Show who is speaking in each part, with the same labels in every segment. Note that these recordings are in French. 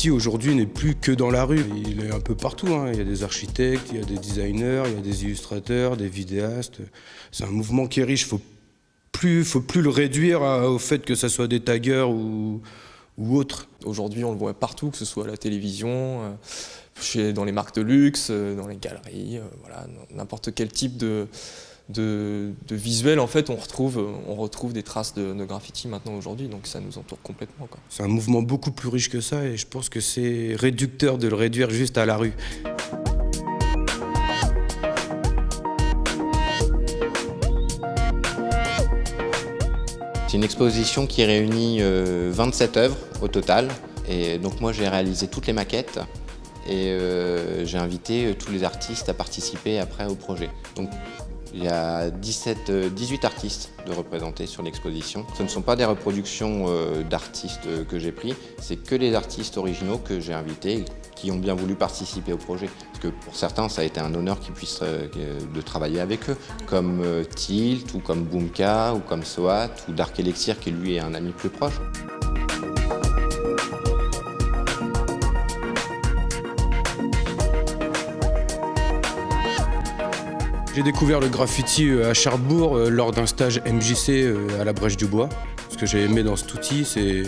Speaker 1: graffiti aujourd'hui n'est plus que dans la rue. Il est un peu partout, hein. Il y a des architectes, il y a des designers, il y a des illustrateurs, des vidéastes. C'est un mouvement qui est riche. Faut plus le réduire au fait que ça soit des taggers ou autre.
Speaker 2: Aujourd'hui, on le voit partout, que ce soit à la télévision, dans les marques de luxe, dans les galeries, voilà, n'importe quel type de visuel, en fait, on retrouve des traces de graffiti maintenant aujourd'hui, donc ça nous entoure complètement, quoi.
Speaker 1: C'est un mouvement beaucoup plus riche que ça et je pense que c'est réducteur de le réduire juste à la rue.
Speaker 3: C'est une exposition qui réunit 27 œuvres au total. Et donc moi j'ai réalisé toutes les maquettes et j'ai invité tous les artistes à participer après au projet. Donc il y a 18 artistes de représentés sur l'exposition. Ce ne sont pas des reproductions d'artistes que j'ai pris, c'est que les artistes originaux que j'ai invités qui ont bien voulu participer au projet. Parce que pour certains, ça a été un honneur qu'ils puissent de travailler avec eux, comme Tilt, ou comme Boomka, ou comme Soat, ou Dark Elixir, qui lui est un ami plus proche.
Speaker 1: J'ai découvert le graffiti à Cherbourg lors d'un stage MJC à la Brèche du Bois. Ce que j'ai aimé dans cet outil, c'est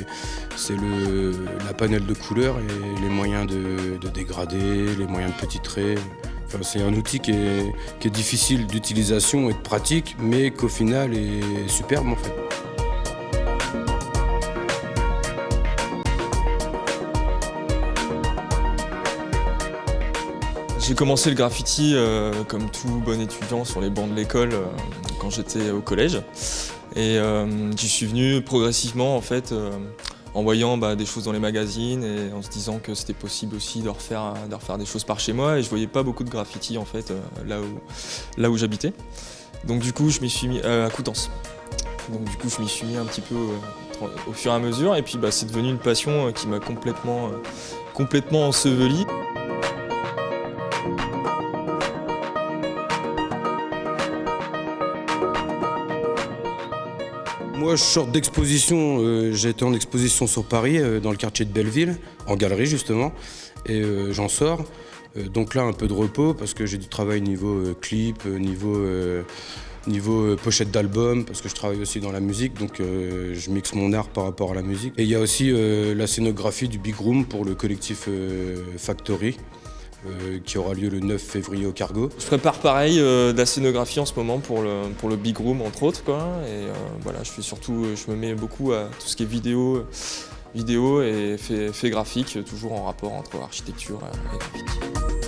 Speaker 1: la panel de couleurs et les moyens de dégrader, les moyens de petits traits. Enfin, c'est un outil qui est difficile d'utilisation et de pratique, mais qu'au final est superbe en fait.
Speaker 2: J'ai commencé le graffiti comme tout bon étudiant sur les bancs de l'école quand j'étais au collège. Et j'y suis venu progressivement en fait, en voyant des choses dans les magazines et en se disant que c'était possible aussi de refaire des choses par chez moi. Et je voyais pas beaucoup de graffiti en fait là où j'habitais. Donc du coup je m'y suis mis à Coutances. Donc du coup je m'y suis mis un petit peu au fur et à mesure. Et puis c'est devenu une passion qui m'a complètement enseveli.
Speaker 1: Moi, je sors d'exposition, j'ai été en exposition sur Paris, dans le quartier de Belleville, en galerie justement, et j'en sors. Donc là, un peu de repos, parce que j'ai du travail niveau clip, niveau pochette d'album, parce que je travaille aussi dans la musique, donc je mixe mon art par rapport à la musique. Et il y a aussi la scénographie du Big Room pour le collectif Factory, qui aura lieu le 9 février au Cargo.
Speaker 2: Je prépare pareil de la scénographie en ce moment pour le Big Room entre autres, quoi. Et voilà, je me mets beaucoup à tout ce qui est vidéo et fait graphique, toujours en rapport entre architecture et graffiti.